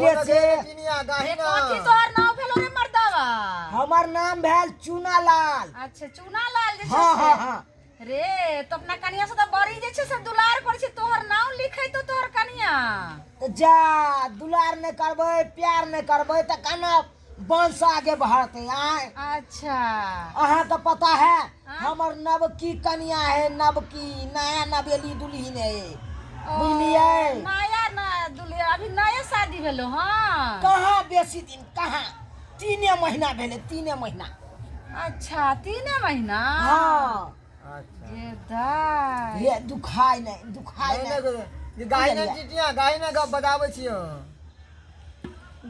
धीरे से कथी तोहर नाम भेलो रे मर्दावा? हमार नाम भेल चूनालाल। अच्छा चूनालाल जे हाँ छै हाँ हाँ रे तो अपना कनिया से तो बड़ी जे छै से दुलार कर छै, तोहर नाम लिखै तो तोहर कनिया तो जा दुलार नहीं करबे प्यार नहीं करबे तो केना वंश आगे बढ़ते आए। अच्छा अहाँ तो पता है हाँ? हमर नव की कन्या है, नव की नया नवेली दुल्हन है, ओ, बुझलिए। नया ना दुल्हे अभी नया शादी भेलो हां? कहाँ बेसी दिन कहाँ 3 महीना भेले 3 महीना। अच्छा 3 महीना। हाँ अच्छा ये दाई ये दुखाई नहीं गाय ने चिटिया गाय ने गप बताबै छियो।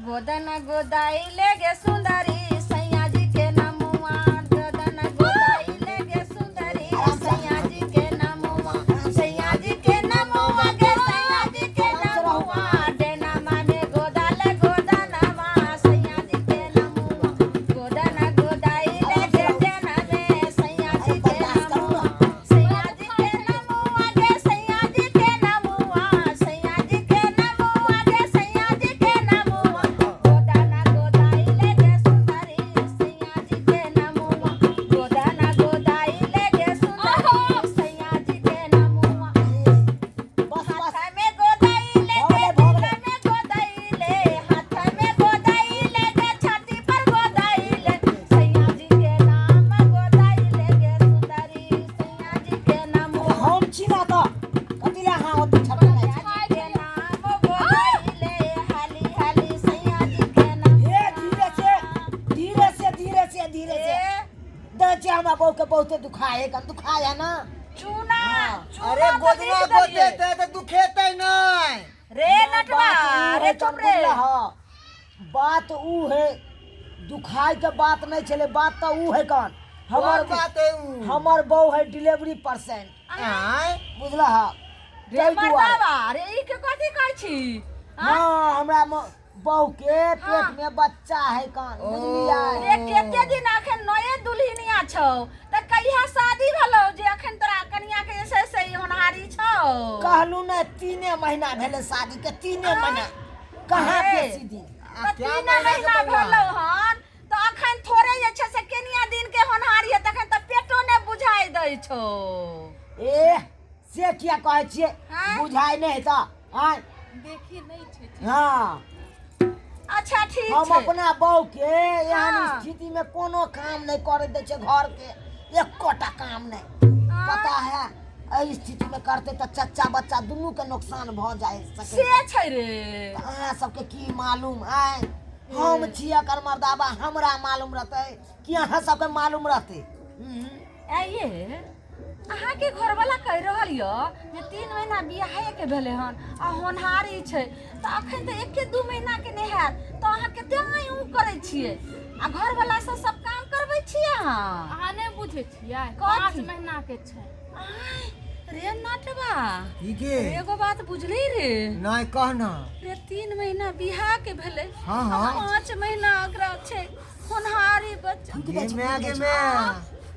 गोदन गोदाइले गे सुंदरी सैया जी के नमुआ, गोदन गोदाइले गे सुंदरी सैया जी के नमुआ, सैया जी के नमुआ गे सैया जी के नमुआ, डेना माने गोदाले गोदनमा सैया जी के नमुआ, गोदन गोदाइले गे डेना में सैया जी के नमुआ, सैया जी के नमुआ गे सैया जी के नमुआ, सैया जी के नमुआ गे सैया जी के नमुआ, गोदाना गोदाइले गे सुंदरी सैया जी के नमुआ, गोदाना गोदाइले गे सुंदरी सैया जी के नमुआ, बस बस हाथ में गोदाइले गे दिल में गोदाइले, हाथ में गोदाइले गे छाती पर गोदाइले, सैया जी के नाम गोदाइले गे सुंदरी सैया जी के नमुआ, हम छिना तो कतिला हाँ होती छपा नहीं सैया जी के नाम गोदाइले हाली हाली सैया जी के नाम। ये धीरे से दचे हमरा बहू के बहुते दुखाए है ना। चूना अरे गोदना गोदे ते दुखेतै नहीं। रे नटवा रे चुप रे। बात ऊ है दुखाई के बात नहीं चले, बात तो ऊ है कौन हमर बात है उ। हमर बहू है डिलीवरी पर्सन आय बुझला हा। रे मर्दावा रे ई के कथी कहै छी? हाँ हमरा बहू के पेट में बच्चा है कौन बुझलिया। रे केते दिन अखन नये दुल्हनिया छौ त कहिया शादी भेलौ जे अखन तोरा कनिया के जैसे से होनहारी छौ? कहलू ने 3 महीना भेले शादी के 3 महीना कहाँ अरे, बेसी दिन। त 3 महीना भेलौ हन त अखन थोड़े जे छै से केनिया दिन के होनहारी है तखन त पेटो ने बुझाइ दै छौ। ए से क्या कहै छियै हाँ? बुझाई नहीं तो आय देखी नहीं छै। हाँ अच्छा ठीक हम छै। अपना बहू के एहन हाँ। स्थिति में कोनो काम नहीं करे दे छे, घर के एकोटा काम नहीं। हाँ। पता है एहि स्थिति में करते तो चच्चा बच्चा दुनू के नुकसान भ जाए से सके। छै रे। अहाँ सबके की मालूम आय हम छिया कर मर्दाबा, हमरा मालूम रहते कि अहाँ सबके मालूम रहते। आइए अहाँ के घर वाला कह रहल य जे 3 महीना बियाहे के भेले हन आ होनहारी छै त अखन त 1-2 महीना के नहि हैत त अहाँ केते ऊ करै छियै आ घर वाला से सब काम करबै छियै अहाँ? अहाँ नहीं बुझे छियै कथी? 5 महीना के छै। आय, रे नटवा ठीक है एगो बात बुझली रे नहीं कहना। रे 3 महीना बियाह के भेले हाँ, हाँ। 5 महीना ओकरा छै होनहारी बच्चा। गे मैं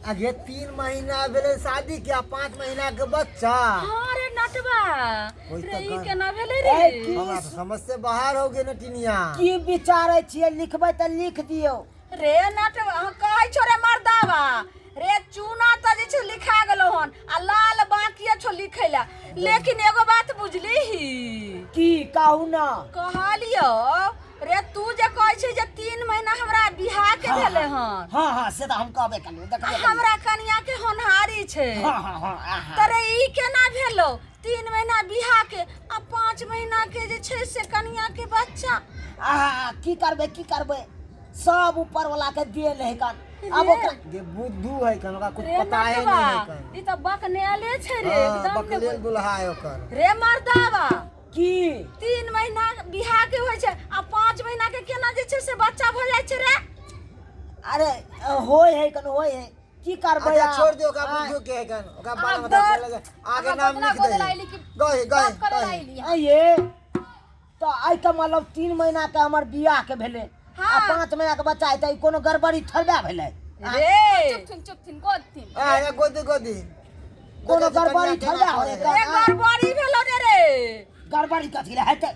आगे 3 महीना भेले शादी किया 5 महीना के बच्चा। हाँ रे नटवा ओइ रे त ई कर। केना भेले ए, रे? की हमरा तो समझ से बाहर हो गए न टिनिया। की विचारे छियै लिखबै त लिख दियौ। रे नटवा हम कहै छौ रे मर्दावा रे चूना त जे छै लिखा गेलो हन आ लाल बाकिए छौ लिखै ला, लेकिन एगो बात बुझलीही की कहू ना कहलियो रे तू जे कहै छै जे 3 महीना हमरा बियाह के भेले हन हाँ हाँ से तो हम कहबे कलियो आ देखबे हमरा कनिया के होनहारी छै हाँ हाँ हाँ आहा। तरे ई केना भेलो 3 महीना बियाह के आ 5 महीना के जे छै से कनिया के बच्चा? आहा की करबे सब ऊपर वाला के दिए है कन। अब ओकरा गे बुद्धू है कन ओका कुछ रे पता है नटवा नहीं है कन। ई त बकनेले छै रे हाँ, एकदम बकलेल दुल्हा है ओकर। रे मर्दावा की 3 महीना बियाह के होइ छै आ 5 महीना के केना जे छै से बच्चा भ जाइ छै रे? अरे होय है कन होय है की करबे अच्छा यार? छोड़ दियो का आय, बुद्धू के है कन ओका अब बाल बता दर- लगे आगे अहाँ नाम गोदना लिख गोदना दे। आइली कि गए बात करे गए आइली। ये तो आई का मतलब 3 महीना के हमर बियाह के भेले आ हाँ। 5 महीना के बच्चा है त कोनो गड़बड़ी थोड़बे भेले। रे चुप थिन गोद थिन। आ गोदी कोनो गड़बड़ी थोड़बे होय रे कन। गड़बड़ी भेलो रे गड़बड़ी कथी ले हेतै?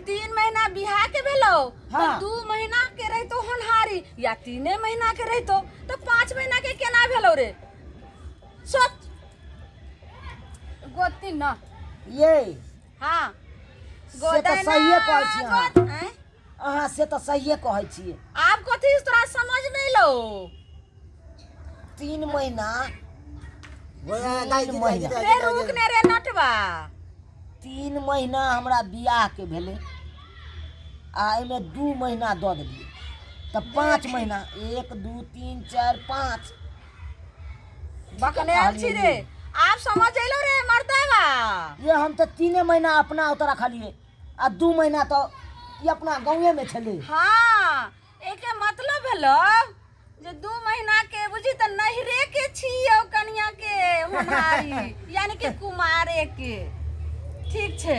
3 महीना बियाह के भेले हाँ। तो 2 महीना के रही तो होनहारी या 3 महीना के रही तो 5 महीना के केना भेलो रे सोच गोती ना ये हाँ से तो सहिए कहै छी अहाँ। हैं? अहाँ से तो सहिए कहै छियै। आप कथी तोरा समझ नहीं लो 3 महीना रे रुक ने रे नटवा 3 महीना हमरा बियाह के भेलै आ एहिमे 2 महीना दऽ देलियै तऽ 5 महीना 1 2 3 4 5 बकने छी रे आप समझ एलो रे मर्दावा ये हम तो 3 महीना अपना उतर रखलिए आ 2 महीना तो ये अपना गाँवे में छले। हाँ एके मतलब भेलो जे 2 महीना के बुझी त नहिरे के छियो कन्या के होनहारी यानी कि कुमारे के ठीक छे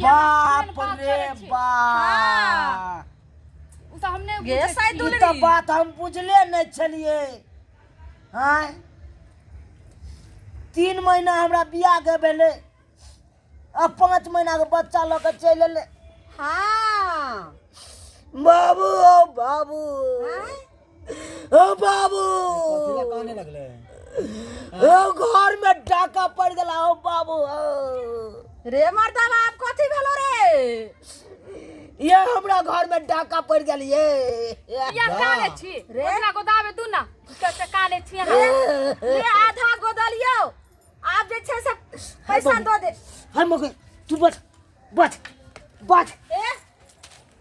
बाप रे बाप उ तो हमने गे साई ई दुलरी तो बात हम बुझले नहीं छलिए। हाँ 3 महीना हमरा बियाह के भेले आ 5 महीना के बच्चा लऽ के चलि एले। हाँ बाबू ओ बाबू ओ बाबू कहने लगले ओ घर में डाका पड़ गला ओ बाबू रे मर्दावा आप कथी भेलो रे ये हमरा घर में डाका पड़ गेल ये या काले छी रे। ओकरा गोदावे तू ना के काले छी रे आधा गोदलियो आप जे छे से पैसा दो दे हाय मगे तू बच बच बच ए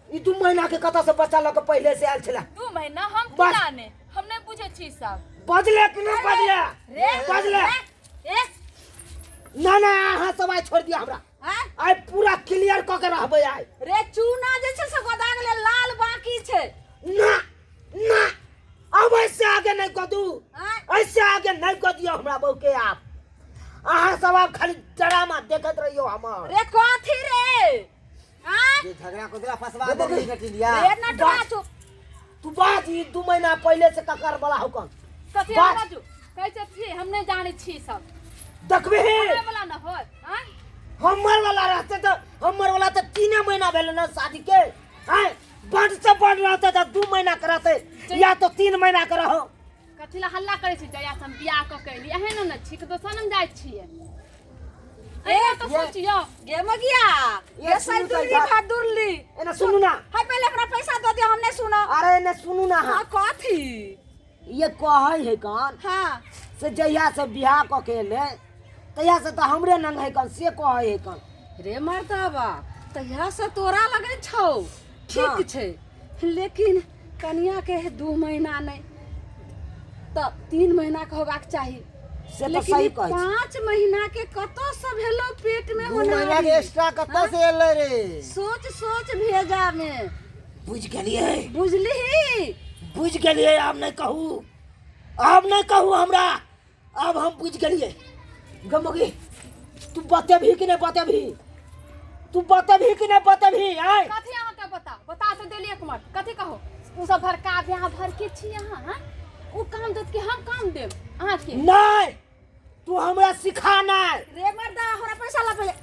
ई 2 महीना के कथा से बच्चा लऽ के पहले से आयल छला 2 महीना हम बस। जाने हमने पूछे छी सब बजले कि नहीं बजले रे बजले ए ना ना अहाँ सब आइ छोड़ दिया हमरा हैं? आइ पूरा क्लियर क के रहबै आइ रे चूना जे छे से गोदा गेले लाल बाकी छे ना ना अब ऐसे आगे नहीं कदू हैं? ऐसे आगे नहीं कर दियो हमरा बहू के आप अहाँ सब आप खाली ड्रामा देखत रहियो हमर रे कथी रे हां ये झगड़ा को दिला फसवा दे रे कटिलिया रे नटवा तू बात ई 2 महीना पहले से ककर वाला हुकम कथी बात। बाजू कैसे छी हमने जाने छी सब देखबे हमरे वाला न होय हां हमर वाला रहते तो हमर वाला तो 3 महीना भेले ना शादी के हैं बड़ से बड़ रहते तो 2 महीना करते या तो 3 महीना के रहो कथिला हल्ला करे छी जया हम बियाह क के लिए एहन न छी तो सनम जाय छिए ए तो सोचियो गे मगिया ये साल दुर्ली फाट दुर्ली एना सुनू ना हाय पहले अपना पैसा दो दे हमने सुनो अरे ने सुनू ना हां कथी ये कहै है कान हां से जहिया से बियाह क के ले तहिया से तो हमरे नंग है कान से कहै है कान रे मर्दावा तहिया से तोरा लगे छौ ठीक हाँ। छे लेकिन कन्या के 2 महीना नहीं तो 3 महीना के होबाक चाहिए से तो लेकिन सही ई कहै छी 5 महीना के कतो सब हेलो पेट में 2 महीना के होना एक्स्ट्रा कत्ता से एले रे सोच सोच भेजा में बुझ गेलिए बुझली बुझ गेलिए अब नहीं कहू हमरा अब हम बुझ गेलिए गमगी तू बतेभी कि नहीं बतेभी तू बतेभी कि नहीं बतेभी आय कथी अहाँ के बता तो देलिए एक मत कथी कहो उ सब भर का बियाह भर के छी अहाँ हां उ काम देत के हम काम देब अहाँ के नहीं तू हमरा सिखा नहीं रे मर्दा हमरा पैसा ला पहले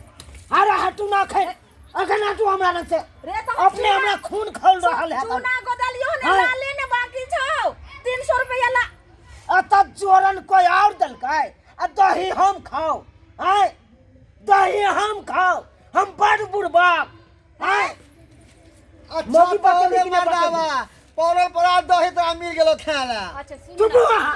अरे हटू ना खे अखन हटू हमरा लग से रे तो अपने हमरा खून खोल रहल है चूना गोदलियो ने हाँ। लाले ने बाकी छौ 300 रुपया ला अत जोरन कोई और दलकै आ दही हम खाओ आय दही हम खाओ हम बड़ बुढ़बाक आय अच्छा मोगी बात रे लेकिन मर्दावा पौरल पौरा दही तो मिल गेलो खाला अच्छा चुप सुन रह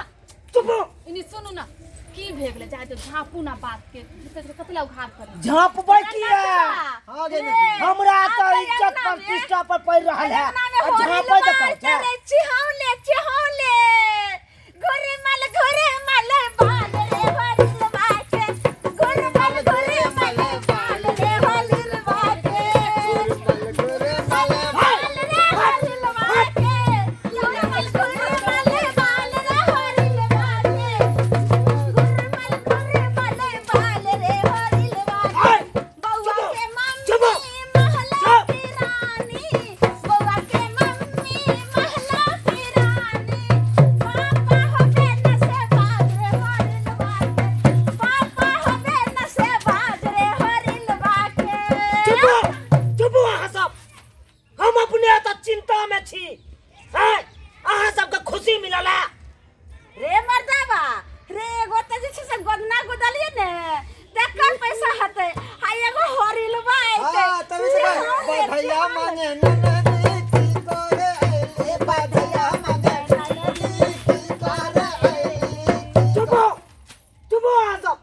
चुप इनी सुनु ना की भेगले जाय तो झापू ना बात के कथला उघार करे झाप बैठिए हां गे हमरा तो इज्जत प्रतिष्ठा पर पड़ रहल है झाप देखाय छै घरे माल बाल रे वाली बाटे घरे माल बाल रे वाली बाटे घरे माल बाल रे वाली बाटे घरे माल बाल रे वाली बाटे घरे माल बाल रे वाली बाटे बउआ के मम्मी महला की रानी बउआ के मम्मी महला की तो चिंता में छी हैं अहाँ सबके खुशी मिलला रे मर्दावा रे एगो त जे छै से गोदना गोदलिए ने तकर पैसा हते आ एगो हरिलवा आइते हाँ तभी से भैया मांगे ननदी की करे आइले भैया मांगे ननदी की करे आइले। चुप आ सब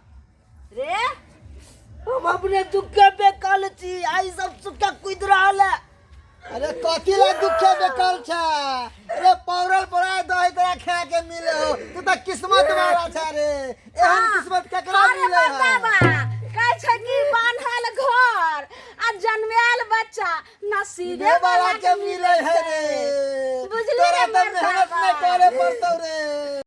रे हम अपने दुखे पे कल छी आई सब सुखे कुद रहल है अरे कथी ला दुखे बेकल छ अरे पौरल पड़ा दही तोरा खा के मिले हो तू तो किस्मत वाला छ रे एहन किस्मत केकरा अरे मिले मर्दावा है कहै छै कि बान्हल घर आ जन्मेल बच्चा नसीबे वाला के मिले है रे बुझली तोरा रे तो मेहनत मर्दावा में करे पड़तौ रे